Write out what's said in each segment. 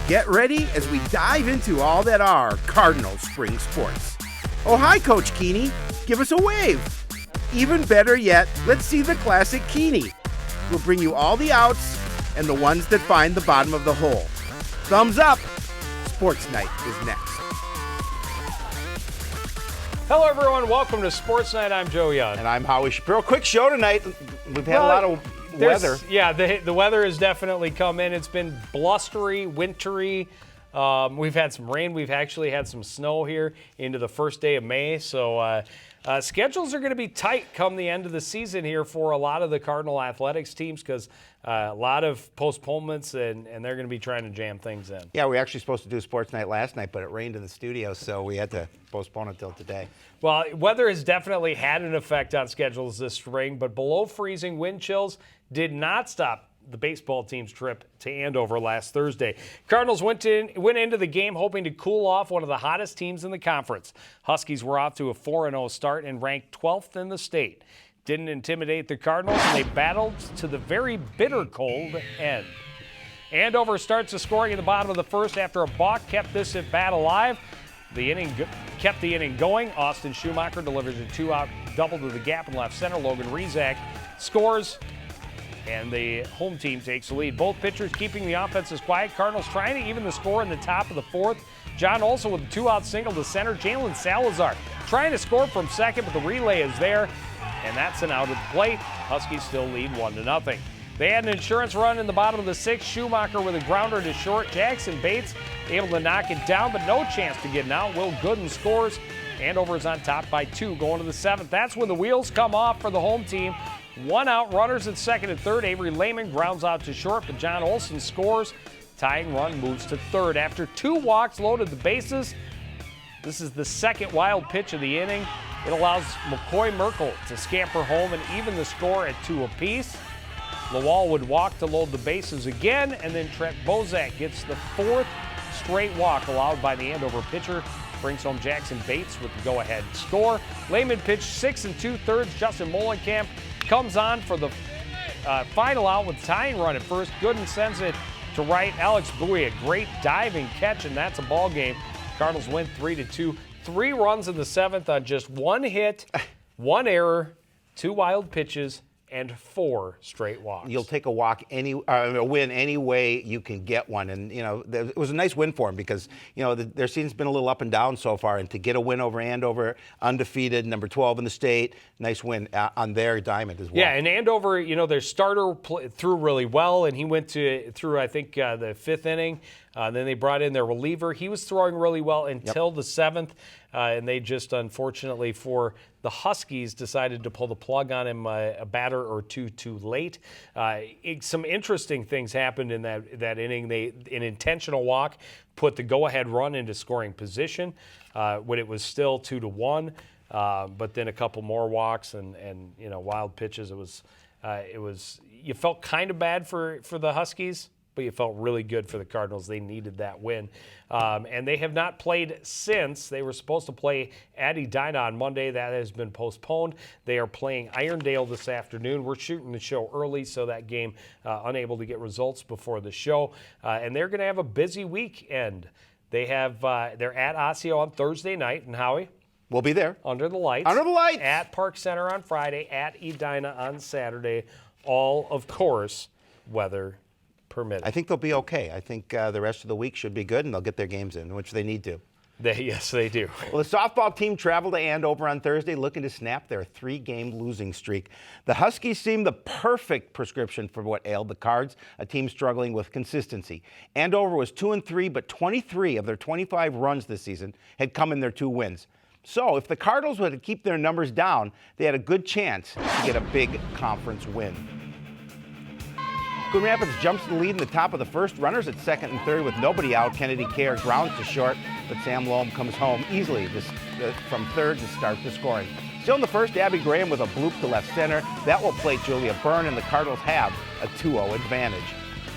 Get ready as we dive into all that are Cardinal spring sports. Oh, hi, Coach Keeney. Give us a wave. Even better yet, let's see the classic Keeney. We'll bring you all the outs and the ones that find the bottom of the hole. Thumbs up. Sportsnight is next. Hello, everyone. Welcome to Sportsnight. I'm Joe Young. And I'm Howie Shapiro. Quick show tonight. We've had a lot of weather. Yeah, the weather has definitely come in. It's been blustery, wintry. We've had some rain. We've actually had some snow here into the first day of May. So schedules are going to be tight come the end of the season here for a lot of the Cardinal athletics teams because a lot of postponements, and they're going to be trying to jam things in. Yeah, we were actually supposed to do Sports Night last night, but it rained in the studio, so we had to postpone it till today. Well, weather has definitely had an effect on schedules this spring, but below freezing wind chills did not stop the baseball team's trip to Andover last Thursday. Cardinals went into the game hoping to cool off one of the hottest teams in the conference. Huskies were off to a 4-0 start and ranked 12th in the state. Didn't intimidate the Cardinals, and they battled to the very bitter cold end. Andover starts the scoring in the bottom of the first after a balk kept this at bat alive. The inning kept the inning going. Austin Schumacher delivers a two-out double to the gap in left center. Logan Rizak scores, and the home team takes the lead. Both pitchers keeping the offenses quiet. Cardinals trying to even the score in the top of the fourth. John Olson with a two-out single to center. Jalen Salazar trying to score from second, but the relay is there, and that's an out at the plate. Huskies still lead 1-0. They had an insurance run in the bottom of the sixth. Schumacher with a grounder to short. Jackson Bates able to knock it down, but no chance to get it out. Will Gooden scores. Andover is on top by 2 going to the seventh. That's when the wheels come off for the home team. 1 out, runners at second and third. Avery Lehman grounds out to short, but John Olson scores. Tying run moves to third. After 2 walks loaded the bases, this is the second wild pitch of the inning. It allows McCoy Merkel to scamper home and even the score at 2 apiece. Lawal would walk to load the bases again, and then Trent Bozak gets the 4th straight walk allowed by the Andover pitcher. Brings home Jackson Bates with the go-ahead score. Lehman pitched 6 2/3. Justin Molenkamp comes on for the final out with tying run at first. Gooden sends it to right. Alex Bowie, a great diving catch, and that's a ball game. Cardinals win 3-2. 3 runs in the seventh on just 1 hit, 1 error, 2 wild pitches, and 4 straight walks. You'll take a win any way you can get one. And, it was a nice win for him because, their season's been a little up and down so far. And to get a win over Andover, undefeated, number 12 in the state, nice win on their diamond as well. Yeah, and Andover, their starter threw really well, and he went through, I think, the 5th inning. Then they brought in their reliever. He was throwing really well until the 7th, and they just, unfortunately for the Huskies, decided to pull the plug on him a batter or two too late. Some interesting things happened in that inning. An intentional walk put the go-ahead run into scoring position when it was still 2-1, but then a couple more walks and wild pitches. It was you felt kind of bad for the Huskies, but you felt really good for the Cardinals. They needed that win. And they have not played since. They were supposed to play at Edina on Monday. That has been postponed. They are playing Irondale this afternoon. We're shooting the show early, so that game unable to get results before the show. And they're going to have a busy weekend. They're at Osseo on Thursday night. And Howie? We'll be there. Under the lights. Under the lights. At Park Center on Friday, at Edina on Saturday. All, of course, weather permitted. I think they'll be okay. I think the rest of the week should be good, and they'll get their games in, which they need to. Yes, they do. Well, the softball team traveled to Andover on Thursday looking to snap their 3-game losing streak. The Huskies seemed the perfect prescription for what ailed the Cards, a team struggling with consistency. Andover was 2-3, but 23 of their 25 runs this season had come in their 2 wins. So if the Cardinals were to keep their numbers down, they had a good chance to get a big conference win. Coon Rapids jumps to the lead in the top of the first. Runners at second and third with nobody out. Kennedy Kerr grounds to short, but Sam Loam comes home easily from third to start the scoring. Still in the first, Abby Graham with a bloop to left center. That will plate Julia Byrne, and the Cardinals have a 2-0 advantage.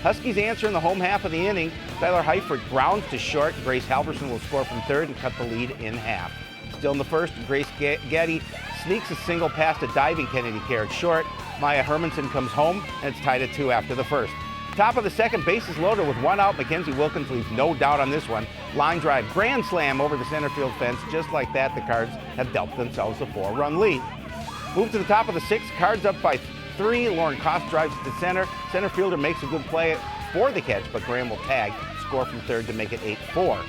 Huskies answer in the home half of the inning. Tyler Heifert grounds to short. Grace Halverson will score from third and cut the lead in half. Still in the first, Grace Gaddy sneaks a single past a diving Kennedy Kerr at short. Maya Hermanson comes home, and it's tied at 2 after the first. Top of the second, bases loaded with one out. Mackenzie Wilkins leaves no doubt on this one. Line drive, grand slam over the center field fence. Just like that, the Cards have dealt themselves a 4-run lead. Move to the top of the sixth, Cards up by 3. Lauren Koss drives to center. Center fielder makes a good play for the catch, but Graham will tag. Score from third to make it 8-4.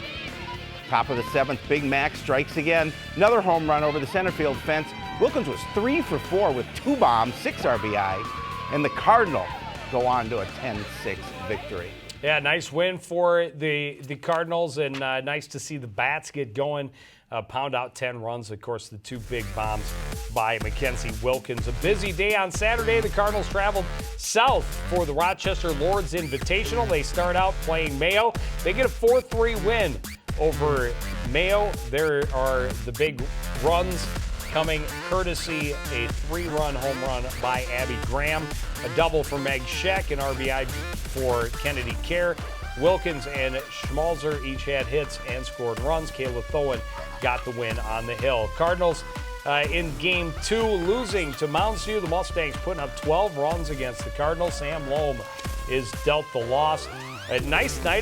Top of the seventh, Big Mac strikes again. Another home run over the center field fence. Wilkins was 3 for 4 with 2 bombs, 6 RBI, and the Cardinals go on to a 10-6 victory. Yeah, nice win for the Cardinals, and nice to see the Bats get going, pound out 10 runs. Of course, the 2 big bombs by Mackenzie Wilkins. A busy day on Saturday. The Cardinals traveled south for the Rochester Lords Invitational. They start out playing Mayo. They get a 4-3 win over Mayo. There are the big runs coming courtesy a 3-run home run by Abby Graham, a double for Meg Scheck, an RBI for Kennedy Kerr. Wilkins and Schmalzer each had hits and scored runs. Kayla Thoen got the win on the hill. Cardinals in Game 2 losing to Mounds View. The Mustangs putting up 12 runs against the Cardinals. Sam Loam is dealt the loss. A nice day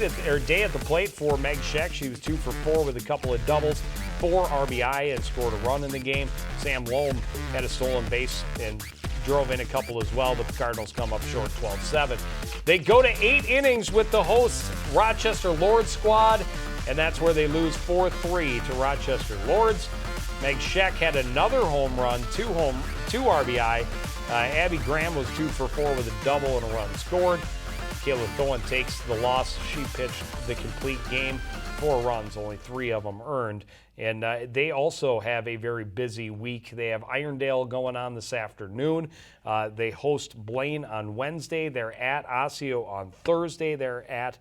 at the plate for Meg Scheck. She was 2 for 4 with a couple of doubles, 4 RBI, and scored a run in the game. Sam Loam had a stolen base and drove in a couple as well, but the Cardinals come up short 12-7. They go to 8 innings with the hosts Rochester Lords squad, and that's where they lose 4-3 to Rochester Lords. Meg Scheck had another home run, 2 RBI. Abby Graham was 2 for 4 with a double and a run scored. Kayla Thoen takes the loss. She pitched the complete game, 4 runs, only 3 of them earned. And they also have a very busy week. They have Irondale going on this afternoon. They host Blaine on Wednesday. They're at Osseo on Thursday. They're at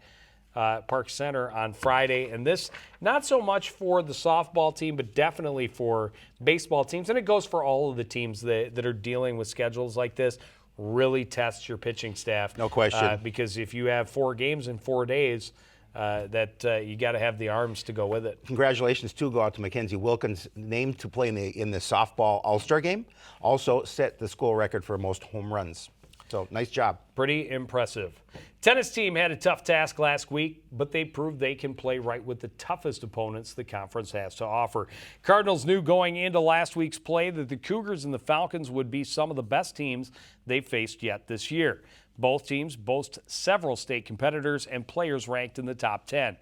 Park Center on Friday. And this, not so much for the softball team, but definitely for baseball teams. And it goes for all of the teams that are dealing with schedules like this. Really tests your pitching staff. No question. Because if you have 4 games in 4 days, you got to have the arms to go with it. Congratulations, too, go out to Mackenzie Wilkins, named to play in the softball All-Star game. Also set the school record for most home runs. So nice job. Pretty impressive. Tennis team had a tough task last week, but they proved they can play right with the toughest opponents the conference has to offer. Cardinals knew going into last week's play that the Cougars and the Falcons would be some of the best teams they've faced yet this year. Both teams boast several state competitors and players ranked in the top 10.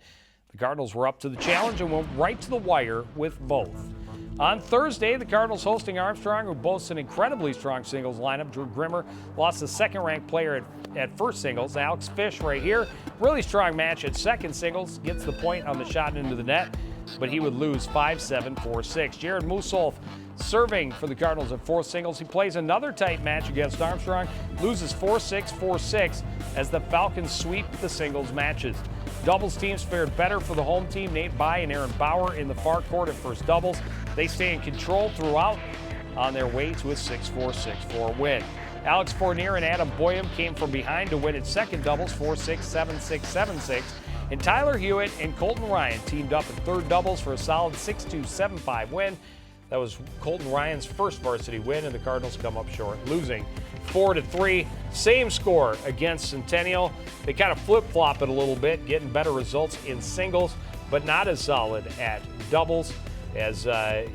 The Cardinals were up to the challenge and went right to the wire with both. On Thursday, the Cardinals hosting Armstrong, who boasts an incredibly strong singles lineup. Drew Grimmer lost the second-ranked player at first singles. Alex Fish right here, really strong match at second singles, gets the point on the shot into the net, but he would lose 5-7, 4-6. Jared Musolf serving for the Cardinals at fourth singles. He plays another tight match against Armstrong, loses 4-6, 4-6 as the Falcons sweep the singles matches. Doubles teams fared better for the home team. Nate Bai and Aaron Bauer in the far court at first doubles. They stay in control throughout on their way to a 6-4, 6-4 win. Alex Fournier and Adam Boyum came from behind to win at second doubles, 4-6, 7-6, 7-6. And Tyler Hewitt and Colton Ryan teamed up at third doubles for a solid 6-2, 7-5 win. That was Colton Ryan's first varsity win, and the Cardinals come up short, losing 4-3. Same score against Centennial. They kind of flip-flop it a little bit, getting better results in singles, but not as solid at doubles. As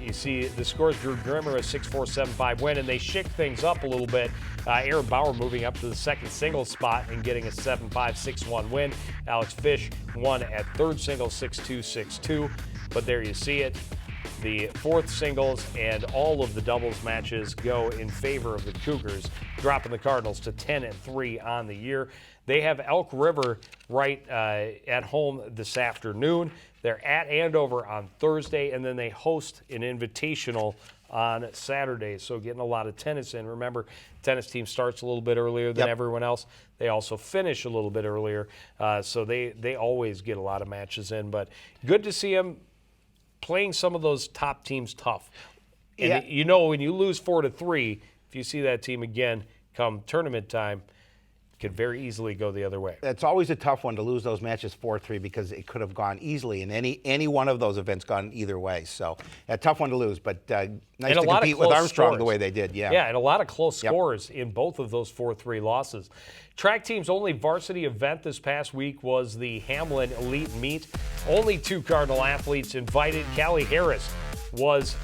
you see, the scores, Drew Grimmer a 6-4, 7-5 win, and they shake things up a little bit. Aaron Bauer moving up to the second singles spot and getting a 7-5, 6-1 win. Alex Fish won at third singles, 6-2, 6-2. But there you see it. The fourth singles and all of the doubles matches go in favor of the Cougars, dropping the Cardinals to 10-3 on the year. They have Elk River right at home this afternoon. They're at Andover on Thursday, and then they host an invitational on Saturday. So getting a lot of tennis in. Remember, tennis team starts a little bit earlier than everyone else. They also finish a little bit earlier, so they always get a lot of matches in. But good to see them playing some of those top teams tough. And you know, when you lose 4-3, if you see that team again come tournament time, could very easily go the other way. It's always a tough one to lose those matches 4-3 because it could have gone easily in any one of those events gone either way. So a tough one to lose, but nice to compete with Armstrong the way they did. Yeah. Yeah, and a lot of close scores in both of those 4-3 losses. Track team's only varsity event this past week was the Hamlin Elite Meet. Only 2 Cardinal athletes invited. Callie Harris was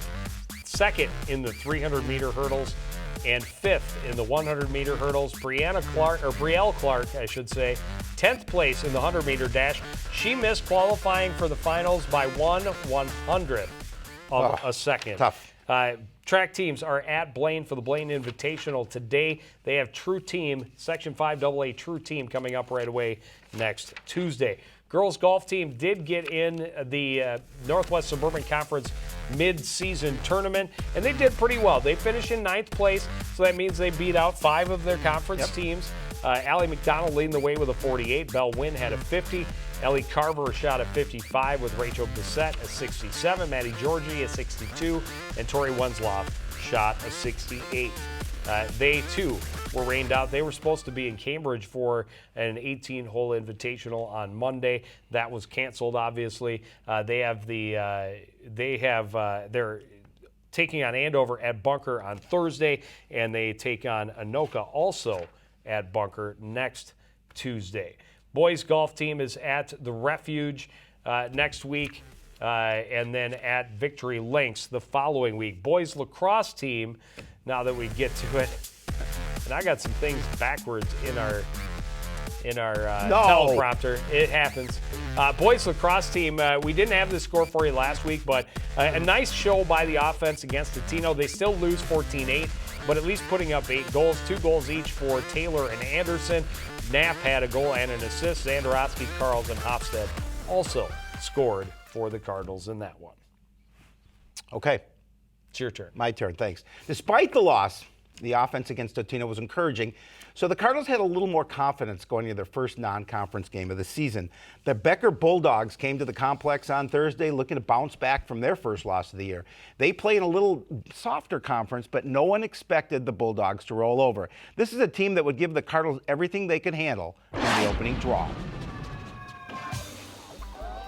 second in the 300-meter hurdles and 5th in the 100-meter hurdles. Brielle Clark, I should say, 10th place in the 100-meter dash. She missed qualifying for the finals by 1/100th of a second. Tough. Track teams are at Blaine for the Blaine Invitational today. They have True Team, Section 5 AA True Team coming up right away next Tuesday. Girls golf team did get in the Northwest Suburban Conference mid-season tournament, and they did pretty well. They finished in 9th place, so that means they beat out 5 of their conference teams. Allie McDonald leading the way with a 48. Belle Wynn had a 50. Ellie Carver shot a 55 with Rachel Bissett a 67. Maddie Georgie a 62. And Tori Wensloff shot a 68. They, too, were rained out. They were supposed to be in Cambridge for an 18-hole invitational on Monday. That was canceled, obviously. They're taking on Andover at Bunker on Thursday, and they take on Anoka also at Bunker next Tuesday. Boys golf team is at the Refuge next week, and then at Victory Links the following week. Boys lacrosse team, now that we get to it, and I got some things backwards in our teleprompter. It happens. Boys lacrosse team, we didn't have this score for you last week, but a nice show by the offense against Totino. They still lose 14-8, but at least putting up 8 goals, 2 goals each for Taylor and Anderson. Knapp had a goal and an assist. Zandarowski, Carls, and Hofstad also scored for the Cardinals in that one. Okay. It's your turn. My turn, thanks. Despite the loss, the offense against Totino was encouraging, so the Cardinals had a little more confidence going into their first non-conference game of the season. The Becker Bulldogs came to the complex on Thursday looking to bounce back from their first loss of the year. They play in a little softer conference, but no one expected the Bulldogs to roll over. This is a team that would give the Cardinals everything they could handle in the opening draw.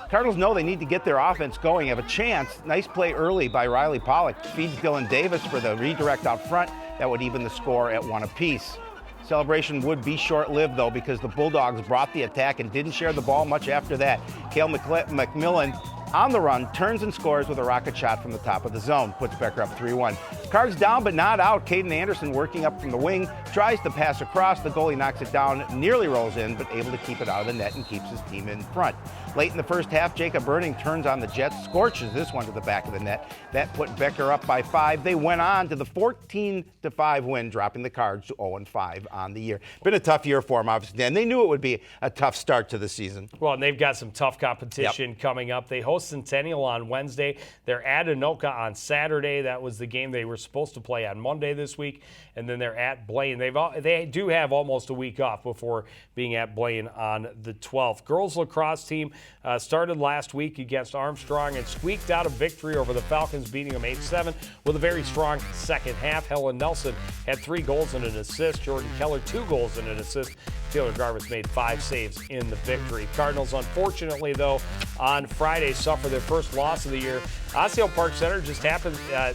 Cardinals know they need to get their offense going, have a chance. Nice play early by Riley Pollock. Feeds Dylan Davis for the redirect out front. That would even the score at 1 apiece. Celebration would be short-lived, though, because the Bulldogs brought the attack and didn't share the ball much after that. Cale McMillan, on the run, turns and scores with a rocket shot from the top of the zone. Puts Becker up 3-1. Cards down but not out. Caden Anderson working up from the wing. Tries to pass across. The goalie knocks it down, nearly rolls in, but able to keep it out of the net and keeps his team in front. Late in the first half, Jacob Burning turns on the Jets, scorches this one to the back of the net. That put Becker up by 5. They went on to the 14-5 win, dropping the Cards to 0-5 on the year. Been a tough year for them, obviously, and they knew it would be a tough start to the season. Well, and they've got some tough competition coming up. They host Centennial on Wednesday. They're at Anoka on Saturday. That was the game they were supposed to play on Monday this week. And then they're at Blaine. They do have almost a week off before being at Blaine on the 12th. Girls lacrosse team started last week against Armstrong and squeaked out a victory over the Falcons, beating them 8-7 with a very strong second half. Helen Nelson had 3 goals and an assist. Jordan Keller, 2 goals and an assist. Taylor Garvis made 5 saves in the victory. Cardinals, unfortunately, though, on Friday suffered their first loss of the year. Osseo Park Center just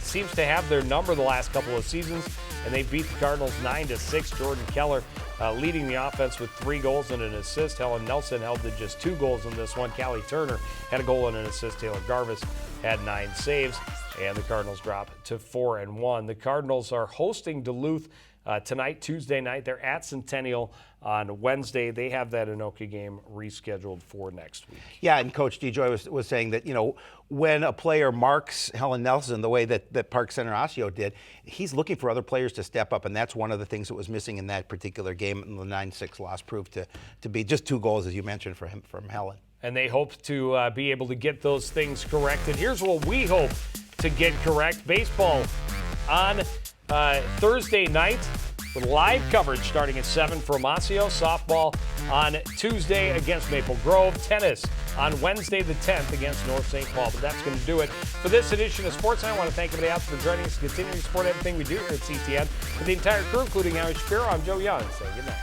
seems to have their number the last couple of seasons, and they beat the Cardinals 9-6. Jordan Keller leading the offense with 3 goals and an assist. Helen Nelson held to just 2 goals in this one. Callie Turner had a goal and an assist. Taylor Garvis had 9 saves, and the Cardinals drop to 4-1. The Cardinals are hosting Duluth tonight, Tuesday night. They're at Centennial on Wednesday. They have that Anoka game rescheduled for next week. Yeah, and Coach DeJoy was saying that, when a player marks Helen Nelson the way that Park Center Osseo did, he's looking for other players to step up, and that's one of the things that was missing in that particular game. And the 9-6 loss proved to be just 2 goals, as you mentioned, from Helen. And they hope to be able to get those things corrected. Here's what we hope to get correct. Baseball on Thursday night with live coverage starting at 7 for Osseo. Softball on Tuesday against Maple Grove. Tennis on Wednesday the 10th against North St. Paul. But that's going to do it for this edition of Sportsnight. I want to thank everybody else for joining us, continuing to support everything we do here at CTN. For the entire crew, including Aaron Shapiro, I'm Joe Young. Say good night.